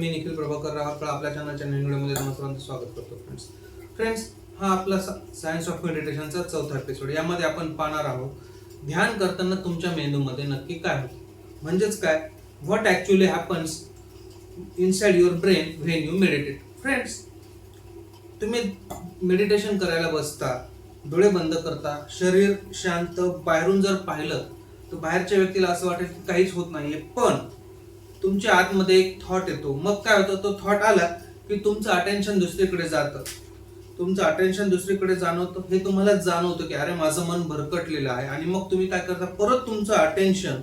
मी निखिल प्रभाकर राहकर आपल्या चॅनलच्या नवीन व्हिडिओमध्ये तुम्हा सर्वांचं स्वागत करतो. फ्रेंड्स हा आपला सायन्स ऑफ मेडिटेशनचा चौथा एपिसोड. यामध्ये आपण पाहणार आहोत ध्यान करताना तुमच्या मेंदूमध्ये नक्की काय होतं, म्हणजेच काय, what actually happens inside your brain when you meditate. Friends, तुम्ही मेडिटेशन करायला बसता, डोळे बंद करता, शरीर शांत, बाहेरून जर पाहिलं तर बाहेरच्या व्यक्तीला असं वाटेल की काहीच होत नाहीये, पण तुमच्या आतमध्ये एक थॉट येतो. मग काय होतं, तो थॉट आला की तुमचं अटेन्शन दुसरीकडे जातं. तुमचं अटेन्शन दुसरीकडे जाणवतं, हे तुम्हाला जाणवतं की अरे माझं मन भरकटलेलं आहे. आणि मग तुम्ही काय करता, परत तुमचं अटेन्शन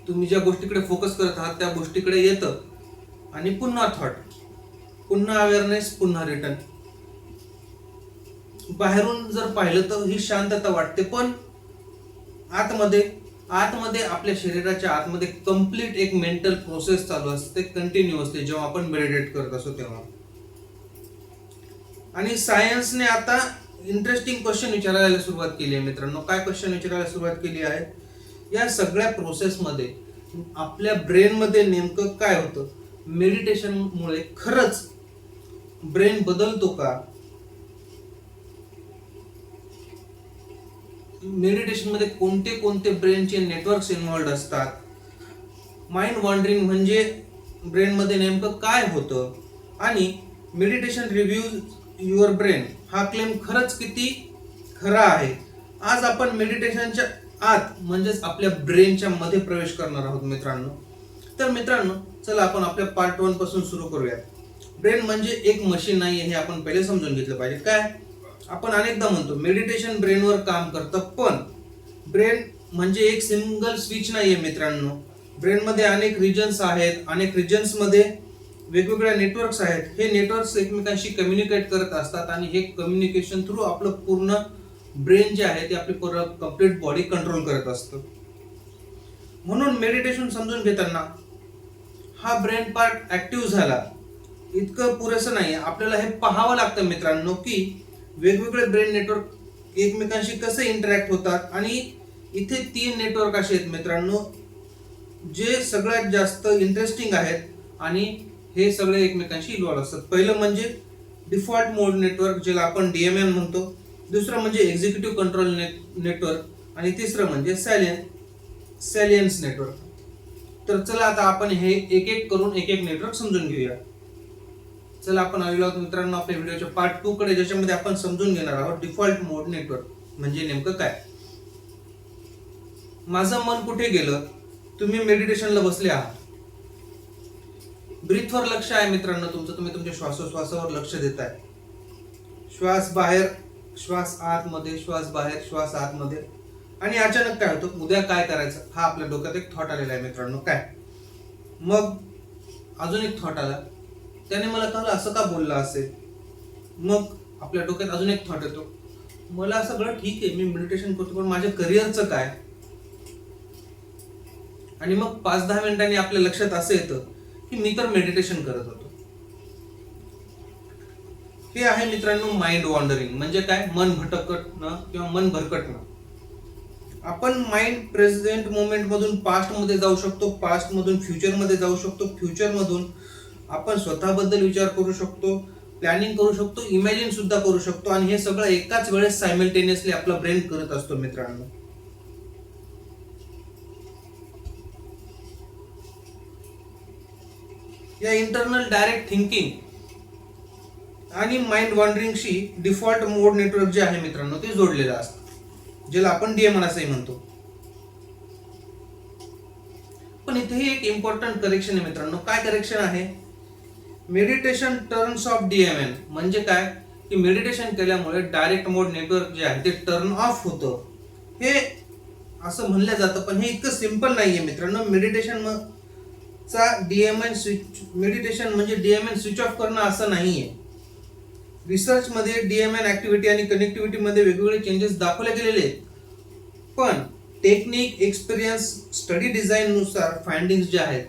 तुम्ही ज्या गोष्टीकडे फोकस करत आहात त्या गोष्टीकडे येतं आणि पुन्हा थॉट, पुन्हा अवेअरनेस, पुन्हा रिटर्न. बाहेरून जर पाहिलं तर ही शांतता वाटते, पण आतमध्ये आपल्या शरीराच्या आतमध्ये कम्प्लीट एक मेंटल प्रोसेस चालू असते कंटिन्युअसली जेव्हा आपण मेडिटेट करत असतो तेव्हा. आणि सायन्सने आता इंटरेस्टिंग क्वेश्चन विचारायला सुरुवात केली आहे मित्रांनो. काय क्वेश्चन विचारायला सुरुवात केली आहे, या सगळ्या प्रोसेसमध्ये आपल्या ब्रेनमध्ये नेमकं काय होतं, मेडिटेशनमुळे खरंच ब्रेन बदलतो का, मेडिटेशन मध्ये कोणते कोणते ब्रेनचे नेटवर्क्स इन्व्हॉल्ड असतात, माइंड वॉन्डरिंग म्हणजे ब्रेन मध्ये नेमकं काय होतं, आणि मेडिटेशन रिव्ह्यूज युअर ब्रेन हा क्लेम खरंच किती खरा आहे. आज आपण मेडिटेशनच्या आत म्हणजेच आपल्या ब्रेनच्या मध्ये प्रवेश करणार आहोत मित्रांनो. तर मित्रांनो, चला आपण आपल्या पार्ट 1 पासून सुरू करूया. ब्रेन म्हणजे एक मशीन नाही हे आपण पहिले समजून घेतलं पाहिजे. काय, आपण अनेकदा म्हणतो मेडिटेशन ब्रेनवर काम करतं, पण ब्रेन म्हणजे एक सिंगल स्विच नाहीये मित्रांनो. ब्रेनमध्ये अनेक रिजन्स आहेत, अनेक रिजन्स मध्ये वेगवेगळ्या नेटवर्क्स आहेत. हे नेटवर्क्स एकमेकांशी कम्युनिकेट करत असतात आणि हे कम्युनिकेशन थ्रू आपलं पूर्ण ब्रेन जे आहे ते आपली कंप्लीट बॉडी कंट्रोल करत असतं. म्हणून मेडिटेशन समजून घेताना हा ब्रेन पार्ट ऍक्टिव्ह झाला इतकं पुरेसं नाही, आपल्याला हे पाहावं लागतं मित्रांनो की वेगवेगळे ब्रेन नेटवर्क एकमेकांशी कसे इंटरॅक्ट होतात. आणि इथे 3 नेटवर्क असे आहेत मित्रांनो जे सगळ्यात जास्त इंटरेस्टिंग आहेत आणि हे सगळे एकमेकांशी इन्व्हॉल्व असतात. पहिलं म्हणजे डिफॉल्ट मोड नेटवर्क ज्याला आपण DMN म्हणतो, दुसरं म्हणजे एक्झिक्युटिव्ह कंट्रोल नेटवर्क आणि तिसरं म्हणजे सॅलियन्स नेटवर्क. तर चला आता आपण हे एक एक करून एक एक नेटवर्क समजून घेऊया. चला आपण आलेलो आहोत मित्रांनो आपल्या व्हिडिओच्या पार्ट 2 कडे, ज्याच्यामध्ये आपण समजून घेणार आहोत डिफॉल्ट मोड नेटवर्क म्हणजे नेमकं काय. माझं मन कुठे गेलं, तुम्ही मेडिटेशनला बसले आहात, ब्रीथवर लक्ष आहे मित्रांनो तुमचं, तुम्ही तुमच्या श्वासोश्वासावर लक्ष देताय. श्वास बाहेर, श्वास आतमध्ये, श्वास बाहेर, श्वास आतमध्ये. आणि अचानक काय होतं, उद्या काय करायचं हा आपल्या डोक्यात एक थॉट आलेला आहे मित्रांनो. काय, मग अजून एक थॉट आला, त्याने मला कळलं असं का बोलला असेल. मग आपल्या डोक्यात अजून एक थॉट येतो, मला सगळं ठीक आहे, मी मेडिटेशन करतो, पण माझ्या करिअरचं काय. आणि मग 5-10 मिनिटांनी आपल्या लक्षात असं येतं की मी तर मेडिटेशन करत होतो. हे आहे मित्रांनो माइंड वॉन्डरिंग. म्हणजे काय, मन भटकणं किंवा मन भरकटणं. आपण माइंड प्रेझेंट मोमेंट मधून पास्ट मध्ये जाऊ शकतो, पास्ट मधून फ्युचर मध्ये जाऊ शकतो, फ्युचर मधून आपण स्वतःबद्दल विचार करू शकतो, प्लॅनिंग करू शकतो, इमॅजिन सुद्धा करू शकतो. आणि हे सगळं एकाच वेळेस सायमल्टेनियसली आपला ब्रेन करत असतो मित्रांनो. या इंटरनल डायरेक्ट थिंकिंग आणि माइंड वॉन्डरिंगशी डिफॉल्ट मोड नेटवर्क जे आहे मित्रांनो ते जोडलेलं असतं, ज्याला आपण DMN असंही म्हणतो. पण इथेही एक इम्पॉर्टंट करेक्शन आहे मित्रांनो. काय करेक्शन आहे, मेडिटेशन टर्न्स ऑफ DMN. म्हणजे काय की मेडिटेशन केल्यामुळे डायरेक्ट मोड नेटवर्क जे आहे ते टर्न ऑफ होतं, हे असं म्हणलं जातं. पण हे इतकं सिंपल नाहीये मित्रांनो. मेडिटेशन म्हणजे DMN स्विच ऑफ करणं असं नाहीये. रिसर्च मध्ये DMN ऍक्टिव्हिटी आणि कनेक्टिव्हिटी मध्ये वेगवेगळे चेंजेस दाखवले गेलेले आहेत, पण टेक्निक, एक्सपिरियन्स, स्टडी डिझाईन नुसार फाइंडिंग्स जे आहेत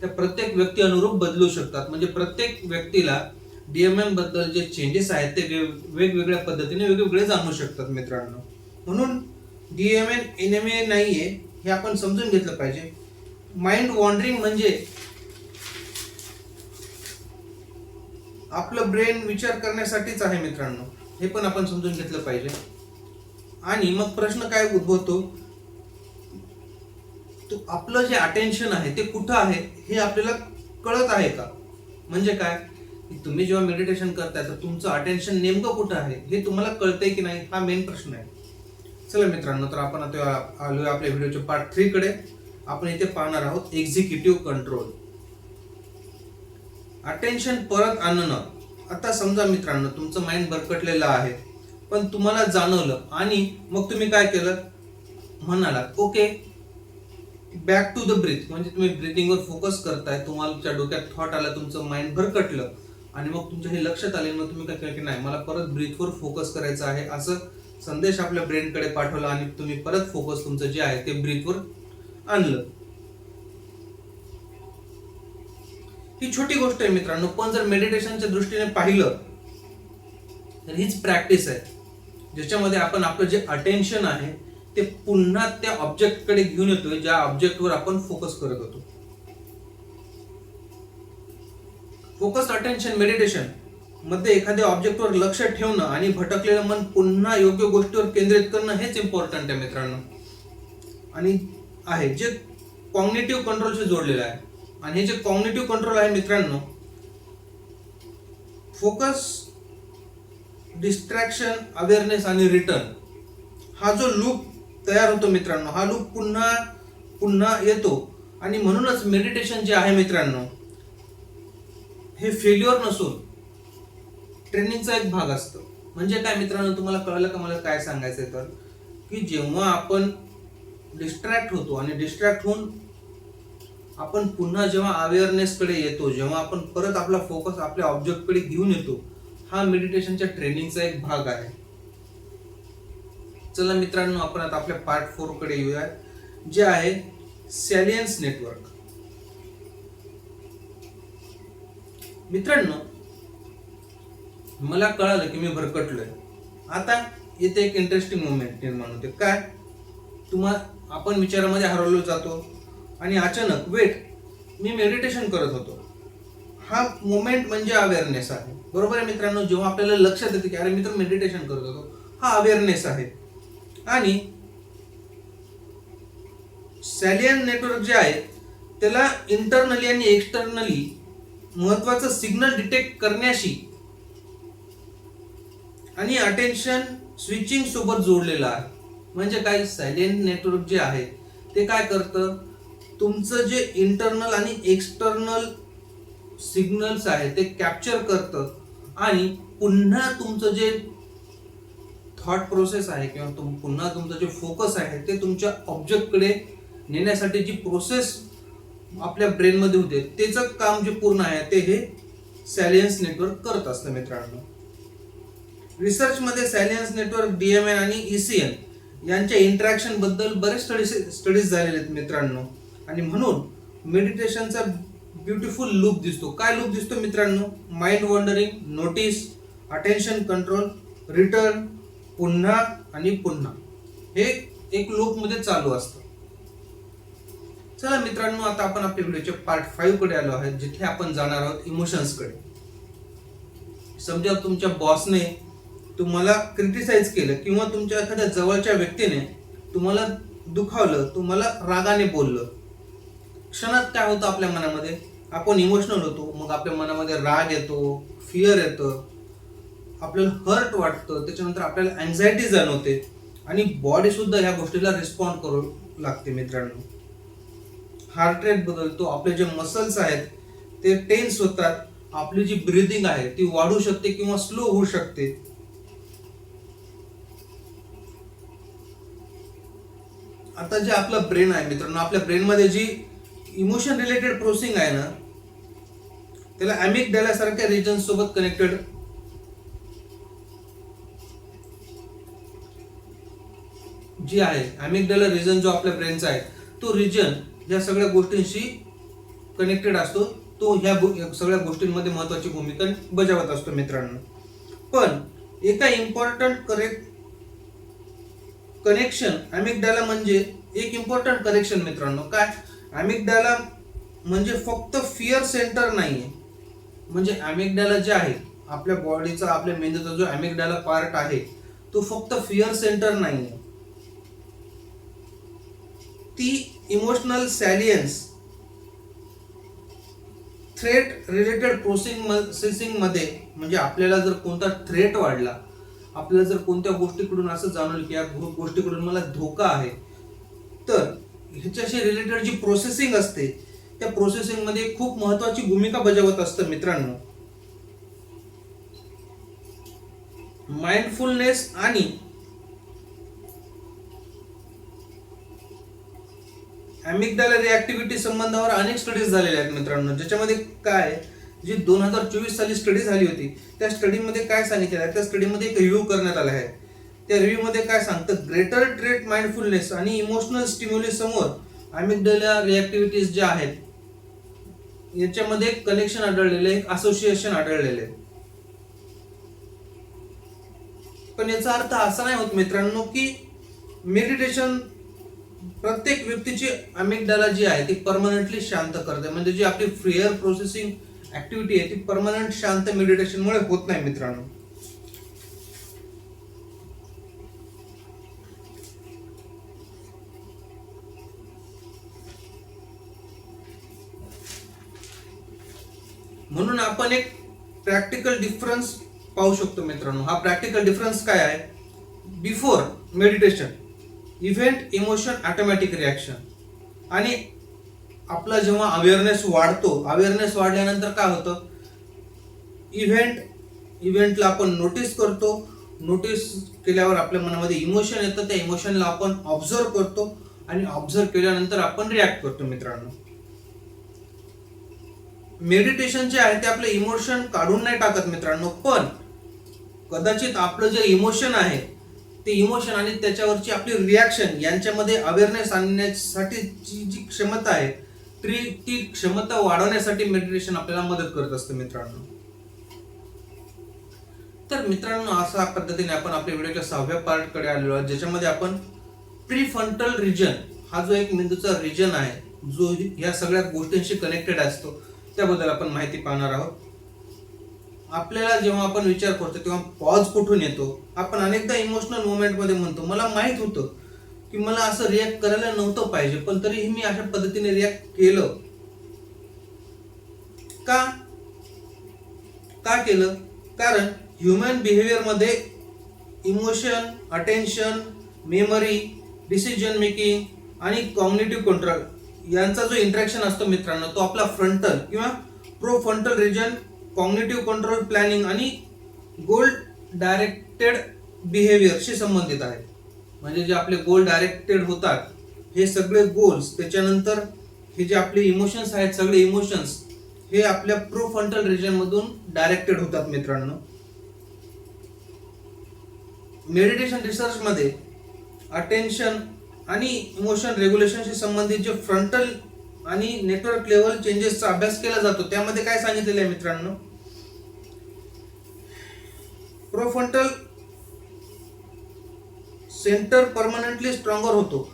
त्या प्रत्येक व्यक्ती अनुरूप बदलू शकतात. म्हणजे प्रत्येक व्यक्तीला DMN बद्दल जे चेंजेस आहेत ते वेगवेगळ्या पद्धतीने वेगवेगळे जाणू शकतात मित्रांनो. म्हणून DMN एनिमे नाहीये हे आपण समजून घेतलं पाहिजे. माइंड वॉन्डरिंग म्हणजे आपलं ब्रेन विचार करण्यासाठीच आहे मित्रांनो, हे पण आपण समजून घेतलं पाहिजे. आणि मग प्रश्न काय उद्भवतो, आपलं जे अटेन्शन आहे ते कुठं आहे हे आपल्याला कळत आहे का? म्हणजे काय, तुम्ही जेव्हा मेडिटेशन करताय तर तुमचं अटेन्शन नेमकं कुठं आहे हे तुम्हाला कळतंय की नाही, हा मेन प्रश्न आहे. चला मित्रांनो, तर आपण आता आलोय आपल्या व्हिडिओच्या पार्ट 3 कडे. आपण इथे पाहणार आहोत एक्झिक्युटिव्ह कंट्रोल, अटेन्शन परत आणणं. आता समजा मित्रांनो, तुमचं माइंड भरकटलेलं आहे, पण तुम्हाला जाणवलं आणि मग तुम्ही काय केलं, म्हणालात okay back to the breath, म्हणजे तुम्ही ब्रीथिंगवर फोकस करताय, तुमच्या डोक्यात थॉट आला, तुमचं माइंड भरकटलं आणि मग तुमच्या हे लक्षात आले, मग तुम्ही काय केलं की नाही, मला परत ब्रीथवर फोकस करायचं आहे, असं संदेश आपल्या ब्रेनकडे पाठवला आणि तुम्ही परत फोकस तुमचं जे आहे ते ब्रीथवर आणलं. ही छोटी गोष्ट आहे मित्रांनो, पण जर मेडिटेशनच्या दृष्टीने पाहिलं तर हीच प्रॅक्टिस आहे, ज्याच्यामध्ये आपण आपलं जे अटेन्शन आहे ते पुन्हा त्या ऑब्जेक्ट कडे घेऊन येतोय, ज्या ऑब्जेक्टवर आपण फोकस करत होतो. फोकस अटेन्शन मेडिटेशन मध्ये एखाद्या ऑब्जेक्टवर लक्ष ठेवणं आणि भटकलेलं मन पुन्हा योग्य गोष्टीवर केंद्रित करणं हेच इम्पॉर्टंट आहे मित्रांनो, आणि आहे जे कॉग्निटिव्ह कंट्रोलशी जोडलेलं आहे. आणि हे जे कॉग्निटिव्ह कंट्रोल आहे मित्रांनो, फोकस, डिस्ट्रॅक्शन, अवेअरनेस आणि रिटर्न, हा जो लूप तयार होतो मित्रांनो, हा लूप पुन्हा पुन्हा येतो. आणि म्हणूनच मेडिटेशन जे आहे मित्रांनो, हे फेल्युअर नसून ट्रेनिंगचा एक भाग असतो. म्हणजे काय मित्रांनो, तुम्हाला कळलं का मला काय सांगायचंय, तर की जेव्हा आपण डिस्ट्रॅक्ट होतो आणि डिस्ट्रॅक्ट होऊन आपण पुन्हा जेव्हा अवेअरनेस कडे येतो, जेव्हा आपण परत आपला फोकस आपल्या ऑब्जेक्ट कडे घेऊन येतो, हा मेडिटेशनच्या ट्रेनिंगचा एक भाग आहे. चला मित्रांनो, आपण आता आपल्या पार्ट 4 कडे येऊया, जे आहे सॅलियन्स नेटवर्क. मित्रांनो, मला कळालं की मी भरकटलोय. आता इथे एक इंटरेस्टिंग मोमेंट निर्माण होते. काय, आपण विचारामध्ये हरवलो जातो आणि अचानक वेट, मी मेडिटेशन करत होतो. हा मोमेंट म्हणजे अवेअरनेस आहे. बरोबर आहे मित्रांनो, जेव्हा आपल्याला लक्षात येते की अरे मी तर मेडिटेशन करत होतो, हा अवेअरनेस आहे. आणि सॅलियन नेटवर्क जे आहे त्याला इंटरनली आणि एक्सटर्नली महत्वाचं सिग्नल डिटेक्ट करण्याशी आणि अटेन्शन स्विचिंग सोबत जोडलेलं आहे. म्हणजे काय, सायलेंट नेटवर्क जे आहे ते काय करतं, तुमचं जे इंटरनल आणि एक्सटर्नल सिग्नल्स आहे ते कॅप्चर करतं आणि पुन्हा तुमचं जे थॉट प्रोसेस आहे किंवा पुन्हा तुमचं जे फोकस आहे ते तुमच्या ऑब्जेक्ट कडे नेण्यासाठी जी प्रोसेस आपल्या ब्रेन मध्ये होते, त्याचं काम जे पूर्ण आहे ते हे सॅलियन्स नेटवर्क करत असतं मित्रांनो. रिसर्च मध्ये सॅलियन्स नेटवर्क, डीएमएन आणि ईसीएन यांच्या इंटरॅक्शन बद्दल बरेच स्टडीज झालेले आहेत मित्रांनो. आणि म्हणून मेडिटेशनचा ब्युटिफुल लूप दिसतो. काय लूप दिसतो मित्रांनो, mind wandering, notice, attention control, return, पुन्हा आणि पुन्हा, हे एक लूप मध्ये चालू असतं. चला मित्रांनो, आता आपण आपल्या व्हिडिओच्या पार्ट 5 कडे आलो आहोत, जिथे आपण जाणार आहोत इमोशन्स कडे. समजा तुमच्या बॉसने तुम्हाला क्रिटिसाइज केलं किंवा तुमच्या एखाद्या जवळच्या व्यक्तीने तुम्हाला दुखावलं, तुम्हाला रागाने बोललं. क्षणात काय होतं आपल्या मनामध्ये, आपण इमोशनल होतो. मग आपल्या मनामध्ये राग येतो, फिअर येतं, आपल्याला हर्ट वाटतं, त्याच्यानंतर आपल्याला अँझायटी जाणवते आणि बॉडी सुद्धा ह्या गोष्टीला रिस्पॉन्ड करू लागते मित्रांनो. हार्ट रेट बदलतो, आपले जे मसल्स आहेत ते टेन्स होतात, आपली जी ब्रीदिंग आहे ती वाढू शकते किंवा स्लो होऊ शकते. आता जे आपलं ब्रेन आहे मित्रांनो, आपल्या ब्रेन मध्ये जी इमोशन रिलेटेड प्रोसेसिंग आहे ना, त्याला अॅमिगडाला सारख्या रिजन सोबत कनेक्टेड जी आहे, अॅमिगडाला रिजन जो आपल्या ब्रेनचा आहे, तो रिजन या सगळ्या गोष्टींशी कनेक्टेड असतो. तो ह्या सगळ्या गोष्टींमध्ये महत्वाची भूमिका बजावत असतो मित्रांनो. पण एका इम्पॉर्टंट कनेक्शन, अॅमिगडाला म्हणजे एक इम्पॉर्टंट कनेक्शन मित्रांनो. काय, अॅमिग्डाला म्हणजे फक्त फिअर सेंटर नाहीये. म्हणजे अॅमिग्डाला जे आहे आपल्या बॉडीचा, आपल्या मेंदूचा जो अॅमिग्डाला पार्ट आहे तो फक्त फिअर सेंटर नाहीये. ती इमोशनल सॅलियन्स, थ्रेट रिलेटेड प्रोसेसिंग मध्ये, म्हणजे आपल्याला जर कोणता थ्रेट वाढला, आपल्याला जर कोणत्या गोष्टीकडून असं जाणवलं की या गोष्टीकडून मला धोका आहे, तर ह्याच्याशी रिलेटेड जी प्रोसेसिंग असते त्या प्रोसेसिंग मध्ये खूप महत्वाची भूमिका बजावत असतं मित्रांनो. माइंडफुलनेस आणि अॅमिग्डाला रिॲक्टिव्हिटी संबंधावर अनेक स्टडीज झालेल्या आहेत मित्रांनो, ज्याच्यामध्ये काय जी 2024 साली स्टडी झाली होती त्या स्टडीमध्ये काय सांगितलं आहे, त्या स्टडीमध्ये एक रिव्ह्यू करण्यात आला आहे. त्या रिव्ह्यू मध्ये काय सांगतं, ग्रेटर ट्रेट माइंडफुलनेस आणि इमोशनल स्टिम्युलस समोर अॅमिग्डाला रिॲक्टिव्हिटीज ज्या आहेत याच्यामध्ये एक कनेक्शन आढळलेलं आहे, एक असोसिएशन आढळलेलं आहे. पण याचा अर्थ असा नाही होत मित्रांनो की मेडिटेशन प्रत्येक व्यक्तीची अॅमिग्डाला जी आहे ती परमनंटली शांत करते. म्हणजे जी आपली फिअर प्रोसेसिंग ऍक्टिव्हिटी आहे ती परमनंट शांत मेडिटेशनमुळे होत नाही मित्रांनो. म्हणून आपण एक प्रॅक्टिकल डिफरन्स पाहू शकतो मित्रांनो. हा प्रॅक्टिकल डिफरन्स काय आहे, before meditation event emotion automatic reaction, आणि आपला जेव्हा अवेअरनेस वाढतो, अवेअरनेस वाढल्यानंतर काय होतं, इव्हेंटला आपण नोटीस करतो, नोटीस केल्यावर आपल्या मनामध्ये इमोशन येतं, त्या इमोशनला आपण ऑब्झर्व करतो आणि ऑब्झर्व केल्यानंतर आपण रिॲक्ट करतो मित्रांनो. मेडिटेशन जे आहे ते आपले इमोशन काढून नाही टाकत मित्रांनो, पण कदाचित आपलं जे इमोशन आहे ते इमोशन आणि त्याच्यावरची आपली रिॲक्शन यांच्यामध्ये अवेअरनेस आणण्यासाठी जी क्षमता आहे ती क्षमता वाढवण्यासाठी मेडिटेशन आपल्याला मदत करत असतं मित्रांनो. तर मित्रांनो अशा पद्धतीने आपण आपल्या व्हिडिओच्या 6व्या पार्ट कडे आलेलो आहोत, ज्याच्यामध्ये आपण प्रीफ्रंटल रिजन हा जो एक मेंदूचा रिजन आहे जो या सगळ्या गोष्टींशी कनेक्टेड असतो त्याबद्दल आपण माहिती पाहणार आहोत. आपल्याला जेव्हा आपण विचार करतो तेव्हा पॉज कुठून येतो. आपण अनेकदा इमोशनल मोमेंट मध्ये म्हणतो मला माहित होतं की मला असं रिॲक्ट करायला नव्हतं पाहिजे, पण तरीही मी अशा पद्धतीने रिॲक्ट केलं. का केलं? कारण ह्युमन बिहेवियर मध्ये emotion, attention, memory, decision making आणि कॉग्निटिव्ह कंट्रोल यांचा जो इंटरॅक्शन असतो मित्रांनो तो आपला फ्रंटल किंवा प्रोफ्रंटल रिजन, कॉग्निटिव्ह कंट्रोल, प्लॅनिंग आणि गोल डायरेक्टेड बिहेवियरशी संबंधित आहे. म्हणजे जे आपले गोल डायरेक्टेड होतात हे सगळे गोल्स, त्याच्यानंतर हे जे आपले इमोशन्स आहेत सगळे इमोशन्स हे आपल्या प्रोफ्रंटल रिजन मधून डायरेक्टेड होतात मित्रांनो. मेडिटेशन रिसर्च मध्ये अटेन्शन आणि इमोशन रेग्युलेशनशी संबंधित जे फ्रंटल आणि नेटवर्क लेवल चेंजेसचा अभ्यास केला जातो. त्यामध्ये काय सांगितलेलं आहे मित्रांनो, प्रोफ्रंटल सेंटर परमनंटली स्ट्रॉंगर होतो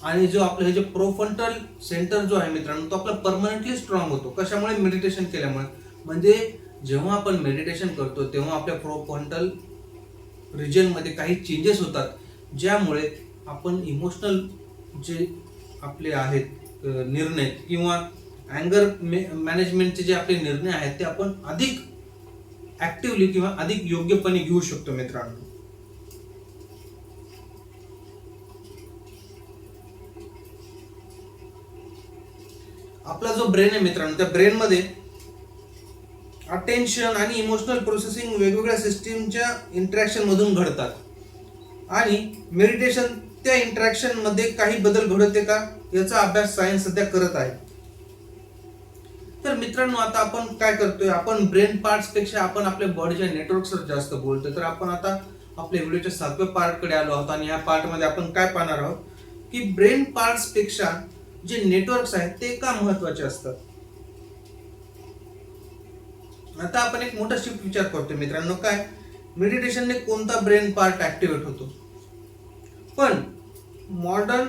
आणि जो आपलं हे जे प्रोफ्रंटल सेंटर जो आहे मित्रांनो तो आपला परमनंटली स्ट्रॉंग होतो. कशामुळे? मेडिटेशन केल्यामुळे. म्हणजे जेव्हा आपण मेडिटेशन करतो तेव्हा आपल्या प्रोफ्रंटल रिजन मध्ये काही चेंजेस होतात ज्यामुळे आपण इमोशनल जे आपले आहेत निर्णय किंवा अँगर मॅनेजमेंटचे जे आपले निर्णय आहेत ते आपण अधिक ऍक्टिव्हली किंवा अधिक योग्यपणे घेऊ शकतो मित्रांनो. आपला जो ब्रेन आहे मित्रांनो त्या ब्रेन मध्ये अटेन्शन आणि इमोशनल प्रोसेसिंग वेगवेगळ्या सिस्टीमच्या इंटरॅक्शन मधून घडतात आणि मेडिटेशन त्या इंटरॅक्शन मध्ये काही बदल घडवते का याचा अभ्यास सायन्स सध्या करत आहे. तर मित्रांनो आता आपण काय करतोय, आपण ब्रेन पार्ट्स पेक्षा आपण आपल्या बॉडीच्या नेटवर्क्सवर जास्त बोलतोय. तर आपण आता आपल्या व्हिडिओच्या 7व्या पार्ट कडे आलो आहोत आणि या पार्ट मध्ये आपण काय पाहणार आहोत की ब्रेन पार्ट्स पेक्षा जे नेटवर्क्स आहेत ते का महत्वाचे असतात. आता आपण एक मोठा शिफ्ट विचार करतोय मित्रांनो, काय मेडिटेशनने कोणता ब्रेन पार्ट ऍक्टिव्हेट होतो. पण मॉडर्न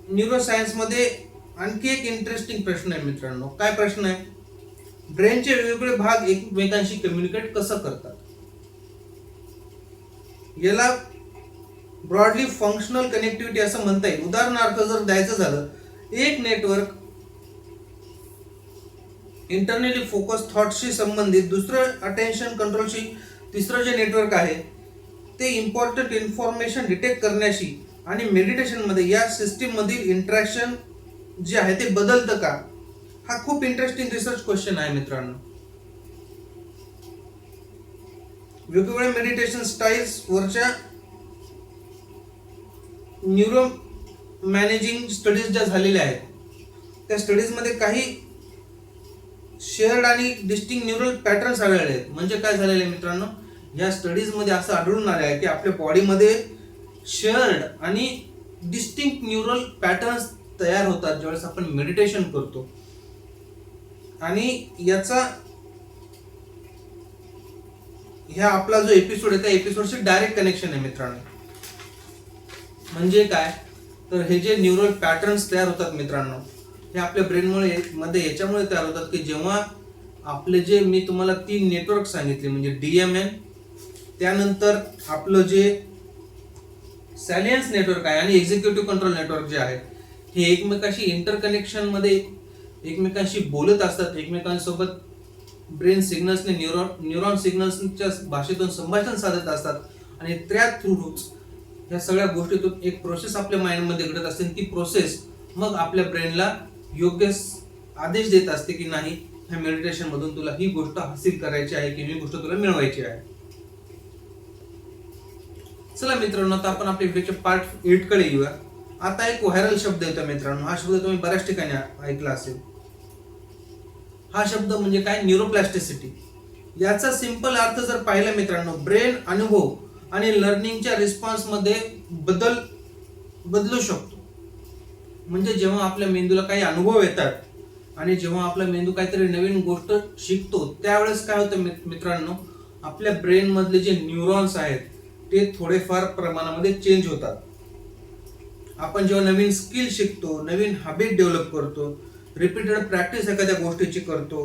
न्यूरोसायन्स मध्ये आणखी एक इंटरेस्टिंग प्रश्न आहे मित्रांनो. काय प्रश्न आहे? ब्रेनचे वेगवेगळे भाग एकमेकांशी कम्युनिकेट कसं करतात? याला ब्रॉडली फंक्शनल कनेक्टिव्हिटी असं म्हणता येईल. उदाहरणार्थ जर द्यायचं झालं, एक नेटवर्क इंटरनली फोकस थॉट्सशी संबंधित, दुसरं अटेन्शन कंट्रोलशी, तिसरं जे नेटवर्क आहे ते इम्पॉर्टंट इन्फॉर्मेशन डिटेक्ट करण्याशी आणि मेडिटेशन मध्ये या सिस्टीम मधील इंटरॅक्शन जे आहे ते बदलतं का? हा खूप इंटरेस्टिंग रिसर्च क्वेश्चन आहे मित्रांनो. वेगवेगळ्या मेडिटेशन स्टाईल्स वरच्या न्यूरो मॅनेजिंग स्टडीज ज्या झालेल्या आहेत त्या स्टडीज मध्ये काही शेअर्ड आणि डिस्टिंक्ट न्यूरल पॅटर्न्स आढळले आहेत. म्हणजे काय झालेलं आहे मित्रांनो, या स्टडीज मध्ये असं आढळून आले आहे की आपल्या बॉडीमध्ये शेअर्ड आणि डिस्टिंक्ट न्यूरल पॅटर्न्स तयार होतात ज्यावेळेस आपण मेडिटेशन करतो. आणि याचा ह्या आपला जो एपिसोड आहे त्या एपिसोडशी डायरेक्ट कनेक्शन आहे मित्रांनो. म्हणजे काय तर हे जे न्यूरल पॅटर्न्स तयार होतात मित्रांनो, हे आपल्या ब्रेनमुळे मध्ये याच्यामुळे तयार होतात की जेव्हा आपले जे मी तुम्हाला 3 नेटवर्क सांगितले म्हणजे DMN, त्यानंतर आपलं जे सॅलियन्स नेटवर्क आहे आणि एक्झिक्युटिव्ह कंट्रोल नेटवर्क जे आहे हे एकमेकांशी इंटरकनेक्शन मध्ये एकमेकांशी बोलत असतात, एकमेकांसोबत ब्रेन सिग्नल्सने न्यूरॉन सिग्नल्सच्या भाषेतून संभाषण साधत असतात आणि त्या थ्रूच या सगळ्या गोष्टीतून एक प्रोसेस आपल्या माइंडमध्ये घडत असते. ती प्रोसेस मग आपल्या ब्रेनला योग्य आदेश देत असते की नाही, ह्या मेडिटेशन मधून तुला ही गोष्ट हासिल करायची आहे की ही गोष्ट तुला मिळवायची आहे. चला मित्रांनो, आता आपण आपल्या व्हिडिओच्या पार्ट 8 कडे येऊया. आता एक व्हायरल शब्द येतो मित्रांनो. हा शब्द तुम्ही बऱ्याच ठिकाणी ऐकला असेल. हा शब्द म्हणजे काय? न्यूरोप्लास्टिसिटी. याचा सिंपल अर्थ जर पाहिला मित्रांनो, ब्रेन अनुभव आणि लर्निंगच्या रिस्पॉन्स मध्ये बदलू शकतो. म्हणजे जेव्हा आपल्या मेंदूला काही अनुभव येतात आणि जेव्हा आपला मेंदू काहीतरी नवीन गोष्ट शिकतो त्यावेळेस काय होतं मित्रांनो, आपल्या ब्रेन मधले जे न्यूरॉन्स आहेत ते थोडेफार प्रमाणामध्ये चेंज होतात. आपण जेव्हा नवीन स्किल शिकतो, नवीन हॅबिट डेव्हलप करतो, रिपीटेड प्रॅक्टिस एखाद्या गोष्टीची करतो,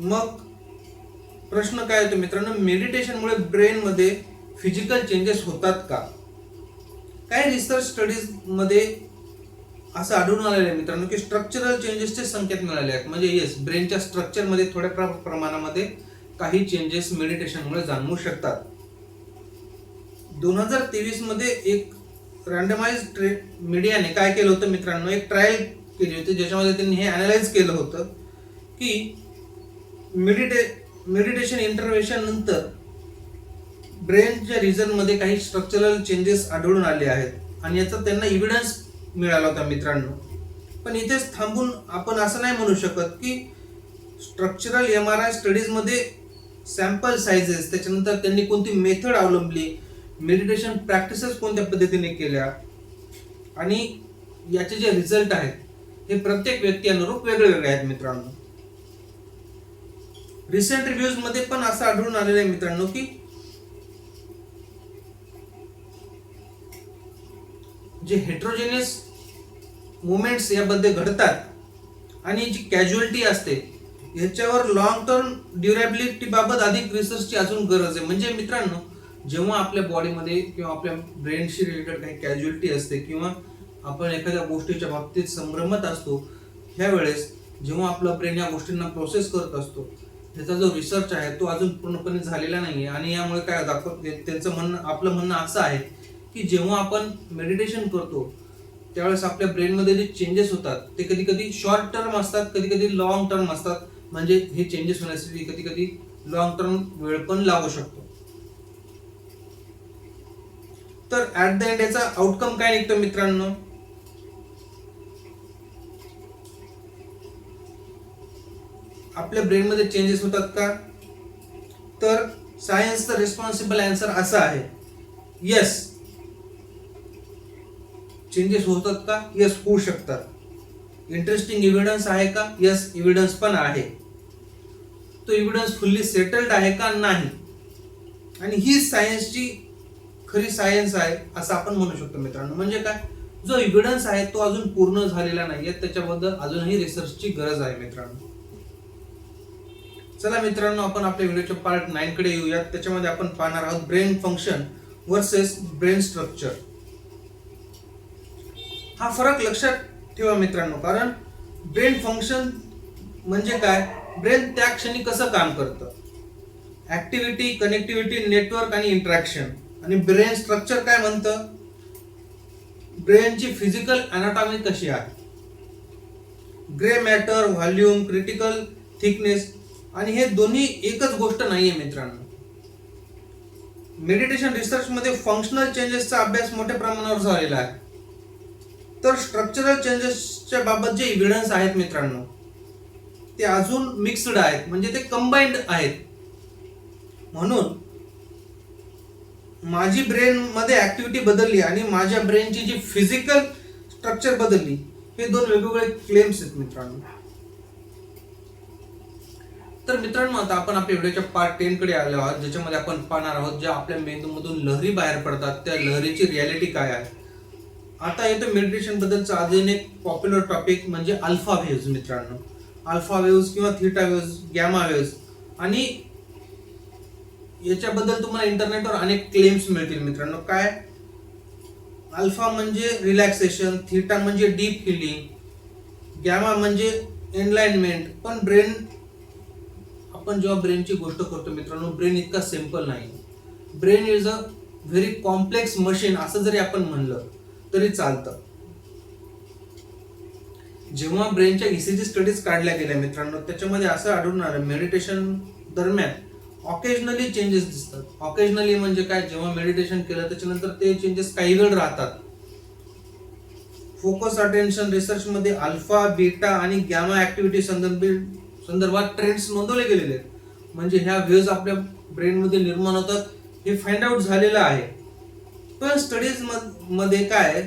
मग प्रश्न काय होतो मित्रांनो, मेडिटेशनमुळे ब्रेन मध्ये फिजिकल चेंजेस होतात का? काही रिसर्च स्टडीज मध्ये असं आढळून आलेलं आहे मित्रांनो की स्ट्रक्चरल चेंजेसचे संकेत मिळाले आहेत. म्हणजे येस, ब्रेनच्या स्ट्रक्चर मध्ये थोड्या प्रमाणामध्ये काही चेंजेस मेडिटेशनमुळे जाणवू शकतात. 2023 मध्ये एक रँडमाइज्ड मीडियाने काय केलं होतं मित्रांनो, एक ट्रायल केली होती ज्याच्यामध्ये त्यांनी हे अनालाइज केलं होतं की मेडिटेशन इंटरव्हेन्शन नंतर ब्रेनच्या रिजन मध्ये काही स्ट्रक्चरल चेंजेस आढळून आले आहेत आणि याचा त्यांना एव्हिडन्स मिळाला होता मित्रांनो. पण इथेच थांबून आपण असं नाही म्हणू शकत की स्ट्रक्चरल MRI स्टडीज मध्ये सॅम्पल साइजेस, त्याच्यानंतर त्यांनी कोणती मेथड अवलंबली, मेडिटेशन प्रॅक्टिसेस कोणत्या पद्धतीने केल्या आणि याचे जे रिझल्ट आहेत हे प्रत्येक व्यक्ती अनुरूप वेगळे वेगळे आहेत मित्रांनो. रिसेंट रिव्ह्यूज मध्ये पण असं आढळून आलेलं आहे मित्रांनो की जे हेट्रोजेनियस मुवमेंट्स यामध्ये घडतात आणि जी कॅज्युअलिटी असते याच्यावर लॉंग टर्म ड्युरेबिलिटी बाबत अधिक रिसर्चची अजून गरज आहे. म्हणजे मित्रांनो, जेव्हा आपल्या बॉडीमध्ये किंवा आपल्या ब्रेनशी रिलेटेड काही कॅज्युअलिटी असते किंवा आपण एखाद्या गोष्टीच्या बाबतीत संभ्रमत असतो, ह्यावेळेस जेव्हा आपला ब्रेन या गोष्टींना प्रोसेस करत असतो त्याचा जो रिसर्च आहे तो अजून पूर्णपणे झालेला नाहीये. आणि यामुळे काय त्यांचं म्हणणं, आपलं म्हणणं असं आहे की जेव्हा आपण मेडिटेशन करतो त्यावेळेस आपल्या ब्रेनमध्ये जे चेंजेस होतात ते कधी कधी शॉर्ट टर्म असतात, कधी कधी लॉंग टर्म असतात. म्हणजे हे चेंजेस होण्यासाठी कधी कधी लॉंग टर्म वेळ पण लागू शकतो. तर ऍट द एंड याचा आउटकम काय निघतो मित्रांनो, आपल्या ब्रेन मध्ये चेंजेस होतात का? तर सायन्सचा रिस्पॉन्सिबल आन्सर असा आहे, येस. चेंजेस होतात का? येस, होऊ शकतात. इंटरेस्टिंग एव्हिडन्स आहे का? येस, एव्हिडन्स पण आहे. तो एव्हिडन्स फुल्ली सेटल्ड आहे का? नाही. आणि ही सायन्सची खरी सायन्स आहे असं आपण म्हणू शकतो मित्रांनो. म्हणजे काय, जो एव्हिडन्स आहे तो अजून पूर्ण झालेला नाहीये, त्याच्याबद्दल अजूनही रिसर्चची गरज आहे मित्रांनो. चला मित्रांनो, आपण आपल्या व्हिडिओच्या पार्ट 9 कडे येऊयात. त्याच्यामध्ये आपण पाहणार आहोत brain function versus brain structure. हा फरक लक्षात ठेवा मित्रांनो, कारण ब्रेन फंक्शन म्हणजे काय, ब्रेन त्या क्षणी कसं काम करतं, ऍक्टिव्हिटी, कनेक्टिव्हिटी, नेटवर्क आणि इंटरॅक्शन. आणि ब्रेन स्ट्रक्चर काय म्हणतं, ब्रेनची फिजिकल अनाटॉमी कशी आहे, grey matter, volume, critical thickness. आणि हे दोन्ही एकच गोष्ट नाहीये मित्रांनो. मेडिटेशन रिसर्च मध्ये फंक्शनल चेंजेसचा अभ्यास मोठ्या प्रमाणावर झालेला आहे, तर स्ट्रक्चरल चेंजेसच्या बाबत जे एव्हिडन्स आहेत मित्रांनो ते अजून मिक्स्ड आहेत, म्हणजे ते कंबाइंड आहेत. म्हणून माझी ब्रेन मध्ये ऍक्टिव्हिटी बदलली आणि माझ्या ब्रेनची जी फिजिकल स्ट्रक्चर बदलली, हे दोन वेगवेगळे क्लेम्स आहेत मित्रांनो. तर मित्रांनो, आता आपण आपल्या व्हिडिओच्या पार्ट 10 कडे आलो आहोत, ज्याच्यामध्ये आपण पाहणार आहोत ज्या आपल्या मेंदूमधून लहरी बाहेर पडतात त्या लहरीची रियालिटी काय आहे. आता येतो मेडिटेशन बद्दलचा अजून एक पॉप्युलर टॉपिक, म्हणजे अल्फा वेव्हज मित्रांनो. अल्फा वेव्हज किंवा थीटा वेव्हज, गॅमा वेव्हज. आणि याच्याबद्दल तुम्हाला इंटरनेटवर अनेक क्लेम्स मिळतील मित्रांनो. काय, अल्फा म्हणजे रिलॅक्सेशन, थीटा म्हणजे डीप हिलिंग, गॅमा म्हणजे एनलाइनमेंट. पण ब्रेन, आपण जेव्हा ब्रेनची गोष्ट करतो मित्रांनो, ब्रेन इतका सिंपल नाही. Brain is a very complex machine असं जरी आपण म्हणलं तरी चालतं. जेव्हा ब्रेनच्या ईसीजी स्टडीज काढल्या गेल्या मित्रांनो, त्याच्यामध्ये असं आढळून आलं मेडिटेशन दरम्यान ऑकेजनली चेंजेस दिसतात. ऑकेजनली म्हणजे काय, जेव्हा मेडिटेशन केलं त्याच्यानंतर ते चेंजेस काही वेळ राहतात. फोकस अटेन्शन रिसर्च मध्ये अल्फा, बीटा आणि गॅमा ऍक्टिव्हिटी संदर्भात ट्रेंड्स नोंदवले गेलेले आहेत. म्हणजे ह्या वेव्हज आपल्या ब्रेन मध्ये निर्माण होतात हे फाइंड आउट झालेलं आहे. पण स्टडीज मध्ये काय,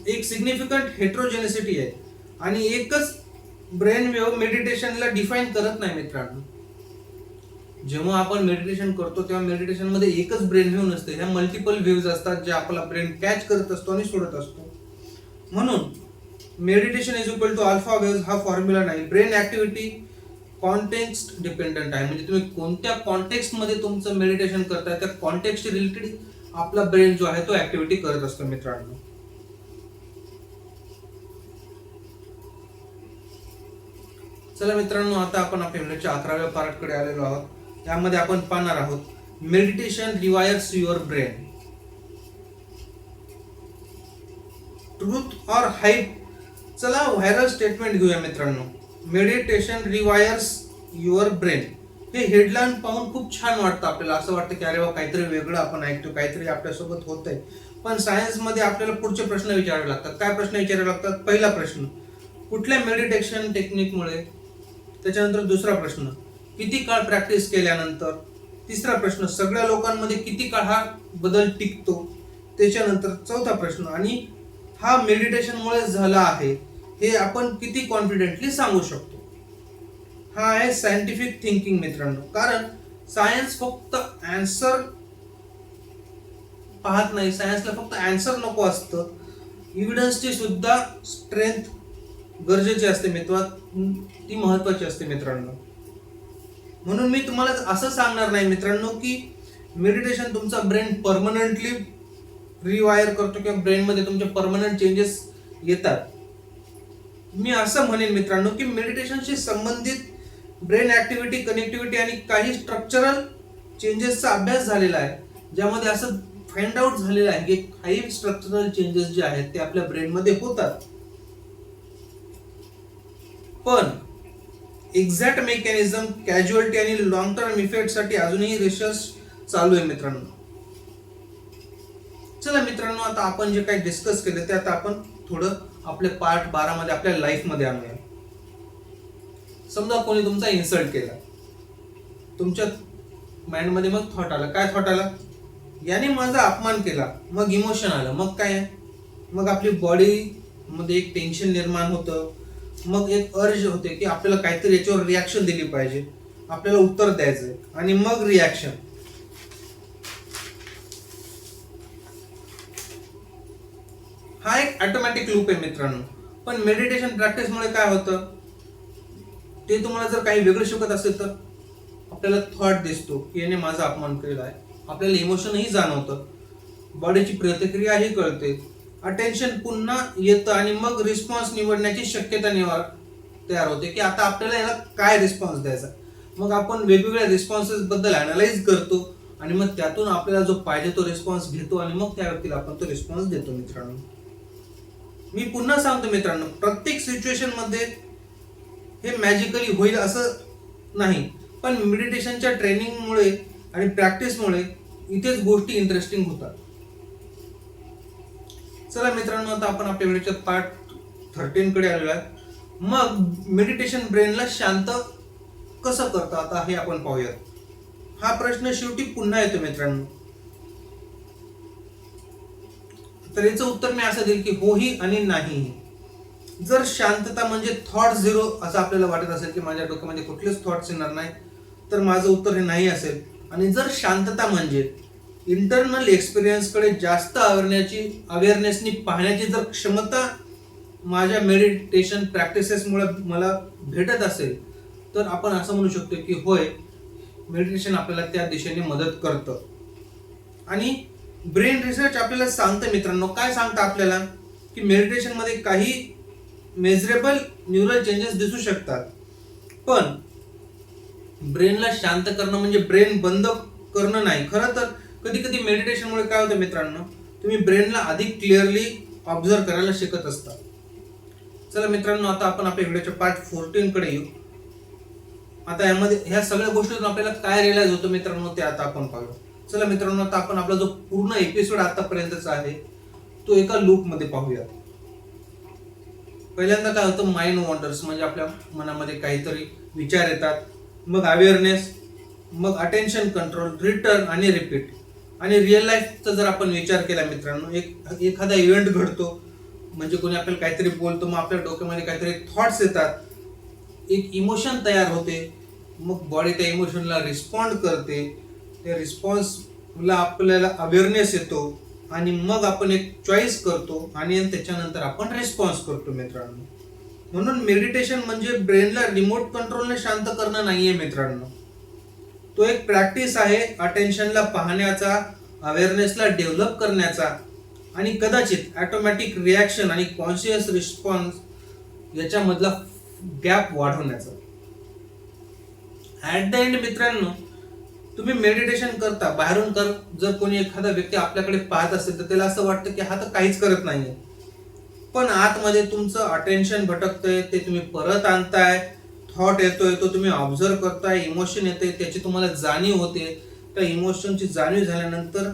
एक सिग्निफिकंट हेट्रोजेनेसिटी आहे आणि एकच ब्रेन वेव्ह मेडिटेशनला डिफाईन करत नाही मित्रांनो. जेव्हा आपण मेडिटेशन करतो तेव्हा मेडिटेशन मध्ये एकच ब्रेन वेव्ह नसते, ह्या मल्टिपल वेव्हज असतात जे आपला ब्रेन कॅच करत असतो आणि सोडत असतो. म्हणून meditation is equal to alpha waves हा फॉर्म्युला नाही. ब्रेन ऍक्टिव्हिटी कॉन्टेक्स्ट डिपेंडंट आहे, म्हणजे तुम्ही कोणत्या कॉन्टेक्स्ट मध्ये तुमचं मेडिटेशन करताय त्या कॉन्टेक्स्ट रिलेटेड आपला ब्रेन जो आहे तो ऍक्टिव्हिटी करत असतो मित्रांनो. चला मित्रांनो, आता आपण आपल्या व्हिडिओच्या 11व्या पार्ट कडे आलेलो आहोत. त्यामध्ये आपण पाहणार आहोत meditation rewires your brain. Truth or hype. चला व्हायरल स्टेटमेंट घेऊया मित्रांनो. Meditation rewires your brain. हे हेडलाईन पाहून खूप छान वाटतं आपल्याला, असं वाटतं की अरे वा, काहीतरी वेगळं आपण ऐकतो, काहीतरी आपल्यासोबत होतंय. पण सायन्स मध्ये आपल्याला पुढचे प्रश्न विचारावे लागतात. काय प्रश्न विचारावे लागतात? पहिला प्रश्न, कुठल्या मेडिटेशन टेक्निकमुळे? त्याच्यानंतर दुसरा प्रश्न, किती काळ प्रॅक्टिस केल्यानंतर? तिसरा प्रश्न, सगळ्या लोकांमध्ये किती काळ हा बदल टिकतो? त्याच्यानंतर चौथा प्रश्न, आणि हा मेडिटेशनमुळे झाला आहे हे आपण किती कॉन्फिडेंटली सांगू शकतो? हा आहे सायंटिफिक थिंकिंग मित्रांनो. कारण सायन्स फक्त आन्सर पाहत नाही, सायन्सला फक्त आन्सर नको असतं, एव्हिडन्सची सुद्धा स्ट्रेंथ गरजेची असते ती महत्वाची असते मित्रांनो. म्हणून मी तुम्हाला असं सांगणार नाही मित्रांनो की मेडिटेशन तुमचा ब्रेन परमनंटली रिवायर करतो किंवा ब्रेन मध्ये तुमच्या परमनंट चेंजेस येतात. मी असं म्हणेन मित्रांनो की मेडिटेशनशी संबंधित ब्रेन ऍक्टिव्हिटी, कनेक्टिव्हिटी आणि काही स्ट्रक्चरल चेंजेसचा अभ्यास झालेला आहे, ज्यामध्ये असं फाइंड आउट झालेलं आहे की काही स्ट्रक्चरल चेंजेस जे आहेत ते आपल्या ब्रेन मध्ये होतात. पण एक्झॅक्ट मेकॅनिझम, कॅज्युअलिटी आणि लॉंग टर्म इफेक्ट साठी अजूनही रिसर्च चालू आहे मित्रांनो. चला मित्रांनो, आता आपण जे काही डिस्कस केलं ते आता आपण थोडं आपल्या पार्ट 12 मध्ये आपल्या लाईफ मध्ये आणूया. समजा कोणी तुमचा इन्सल्ट केला, तुमच्या माइंड मध्ये मग थॉट आला. काय थॉट आला? याने माझा अपमान केला. मग इमोशन आलं. मग काय? मग आपली बॉडी मध्ये एक टेन्शन निर्माण होतं. मग एक अर्ज होते की आपल्याला काहीतरी याच्यावर रिॲक्शन दिली पाहिजे, आपल्याला उत्तर द्यायचंय. आणि मग रिॲक्शन. हा एक ऑटोमॅटिक लूप आहे मित्रांनो. पण मेडिटेशन प्रॅक्टिसमुळे काय होतं, ते तुम्हाला जर काही वेगळं शिकत असेल तर आपल्याला थॉट दिसतो की याने माझा अपमान केला आहे, आपल्याला इमोशनही जाणवतं, बॉडीची प्रतिक्रियाही कळते, अटेन्शन पुन्हा येतं आणि मग रिस्पॉन्स निवडण्याची शक्यता तयार होते की आता आपल्याला याला काय रिस्पॉन्स द्यायचा. मग आपण वेगवेगळ्या रिस्पॉन्सेस बद्दल अनालाइज करतो आणि मग त्यातून आपल्याला जो पाहिजे तो रिस्पॉन्स घेतो आणि मग त्या व्यक्तीला आपण तो रिस्पॉन्स देतो मित्रांनो. मी पुन्हा सांगतो मित्रांनो, प्रत्येक सिच्युएशन मध्ये हे मॅजिकली होईल असं नाही, पण मेडिटेशनच्या ट्रेनिंगमुळे आणि प्रॅक्टिसमुळे इथेच गोष्टी इंटरेस्टिंग होतात. चला मित्रांनो, आता आपण आपल्या व्हिडिओच्या पार्ट 13 कडे आलेलो आहे. मग मेडिटेशन ब्रेनला शांत कसं करतं आता हे आपण पाहूयात. हा प्रश्न शेवटी पुन्हा येतो मित्रांनो. तर याचं उत्तर मी असं देईल की होही आणि नाहीही. जर शांतता म्हणजे थॉट झिरो असं आपल्याला वाटत असेल की माझ्या डोक्यामध्ये कुठलेच थॉट्स येणार नाही, तर माझं उत्तर हे नाही असेल. आणि जर शांतता म्हणजे इंटरनल एक्सपिरियन्स कडे जास्त अवेअरनेसनी पाहण्याची जर क्षमता माझ्या मेडिटेशन प्रॅक्टिसेसमुळे मला भेटत असेल, तर आपण असं म्हणू शकतो की होय, मेडिटेशन आपल्याला त्या दिशेने मदत करतं. आणि ब्रेन रिसर्च आपल्याला सांगतं मित्रांनो, काय सांगतं आपल्याला की मेडिटेशन मध्ये काही मेजरेबल न्यूरल चेंजेस दिसू शकतात, पण ब्रेनला शांत करणं म्हणजे ब्रेन बंद करणं नाही. खरं तर कधी कधी मेडिटेशनमुळे काय होतं मित्रांनो, तुम्ही ब्रेनला अधिक क्लिअरली ऑब्झर्व करायला शिकत असता. चला मित्रांनो, आता आपण आपल्या व्हिडिओच्या पार्ट 14 कडे येऊ. आता यामध्ये ह्या सगळ्या गोष्टीतून आपल्याला काय रिअलाइज होतं मित्रांनो, ते आता आपण पाहू. चला मित्रांनो, आता आपण आपला जो पूर्ण एपिसोड आतापर्यंतचा आहे तो एका लूप मध्ये पाहूया. पहिल्यांदा काय होतं, माइंड वॉन्डर्स म्हणजे आपल्या मनामध्ये काहीतरी विचार येतात, मग अवेअरनेस, मग अटेन्शन कंट्रोल, रिटर्न आणि रिपीट. आणि रिअल लाईफचा जर आपण विचार केला मित्रांनो, एखादा इव्हेंट घडतो, म्हणजे कोणी आपल्याला काहीतरी बोलतो, मग आपल्या डोक्यामध्ये काहीतरी थॉट्स येतात, एक इमोशन तयार होते, मग बॉडी त्या इमोशनला रिस्पॉन्ड करते, त्या रिस्पॉन्सला आपल्याला अवेअरनेस येतो आणि मग आपण एक चॉईस करतो आणि त्याच्यानंतर आपण रिस्पॉन्स करतो मित्रांनो. म्हणून मेडिटेशन म्हणजे ब्रेनला रिमोट कंट्रोलने शांत करणं नाहीये मित्रांनो, तो एक प्रॅक्टिस आहे अटेन्शनला पाहण्याचा, अवेअरनेसला डेव्हलप करण्याचा आणि कदाचित ऑटोमॅटिक रिॲक्शन आणि कॉन्शियस रिस्पॉन्स याच्यामधला गॅप वाढवण्याचा. ऍट द एंड मित्रांनो, तुम्ही मेडिटेशन करता, बाहेरून जर कोणी एखादा व्यक्ती आपल्याकडे पाहत असेल तर त्याला असं वाटतं की हा तर काहीच करत नाहीये, पण आतमध्ये तुमचं अटेन्शन भटकतंय, ते तुम्ही परत आणताय, थॉट येतोय तो तुम्ही ऑब्झर्व करताय, इमोशन येते त्याची तुम्हाला जाणीव होते, त्या इमोशनची जाणीव झाल्यानंतर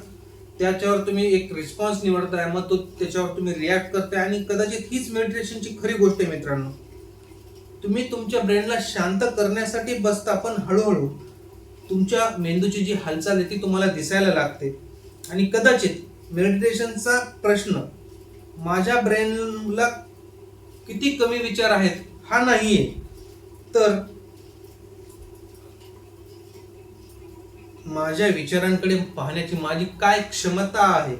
त्याच्यावर तुम्ही एक रिस्पॉन्स निवडताय, मग तो त्याच्यावर तुम्ही रिॲक्ट करताय. आणि कदाचित हीच मेडिटेशनची खरी गोष्ट आहे मित्रांनो. तुम्ही तुमच्या ब्रेनला शांत करण्यासाठी बसता, पण हळूहळू तुमच्या मेंदूची जी हालचाल आहे ती तुम्हाला दिसायला लागते. आणि कदाचित मेडिटेशनचा प्रश्न माझ्या ब्रेनला किती कमी विचार आहेत हा नाहीये, तर माझ्या विचारांकडे पाहण्याची माझी काय क्षमता आहे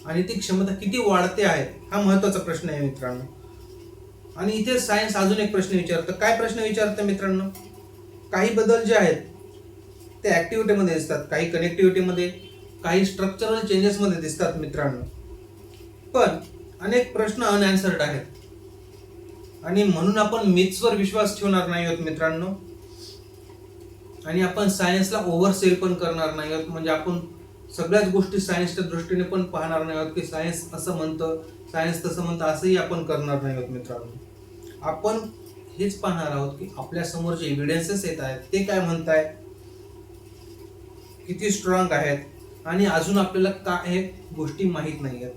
आणि ती क्षमता किती वाढते आहे हा महत्वाचा प्रश्न आहे मित्रांनो. आणि इथे सायन्स अजून एक प्रश्न विचारतं. काय प्रश्न विचारतं मित्रांनो, काही बदल जे आहेत ते ऍक्टिव्हिटीमध्ये दिसतात, काही कनेक्टिव्हिटीमध्ये, काही स्ट्रक्चरल चेंजेसमध्ये दिसतात मित्रांनो, पण अनेक प्रश्न अनआन्सर्ड आहेत. आणि म्हणून आपण मिथ्सवर विश्वास ठेवणार नाही आहोत मित्रांनो, आणि आपण सायन्सला ओव्हरसेल पण करणार नाही आहोत. म्हणजे आपण सगळ्याच गोष्टी सायन्सच्या दृष्टीने पण पाहणार नाही आहोत की सायन्स असं म्हणतं, सायन्स तसं म्हणतं, असंही आपण करणार नाही आहोत मित्रांनो. आपण हेच पाहणार आहोत की आपल्या समोर जे एव्हिडन्सेस येत आहेत ते काय म्हणतायत, किती स्ट्रॉंग आहेत आणि अजून आपल्याला काय हे गोष्टी माहीत नाही आहेत.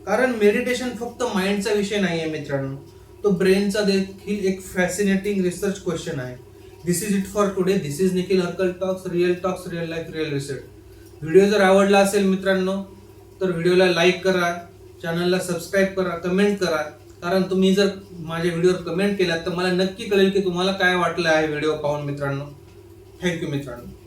कारण मेडिटेशन फक्त माइंडचा विषय नाही आहे मित्रांनो, तो ब्रेनचा देखील एक फॅसिनेटिंग रिसर्च क्वेश्चन आहे. This is it for today. This is Nikhil Harkal talks, real life, real reset. Video जर आवडला असेल मित्रांनो तर व्हिडिओला लाईक करा, चॅनलला सबस्क्राईब करा, कमेंट करा. कारण तुम्ही जर माझ्या व्हिडिओवर कमेंट केलात तर मला नक्की कळेल की तुम्हाला काय वाटलं आहे व्हिडिओ पाहून मित्रांनो. थँक्यू मित्रांनो.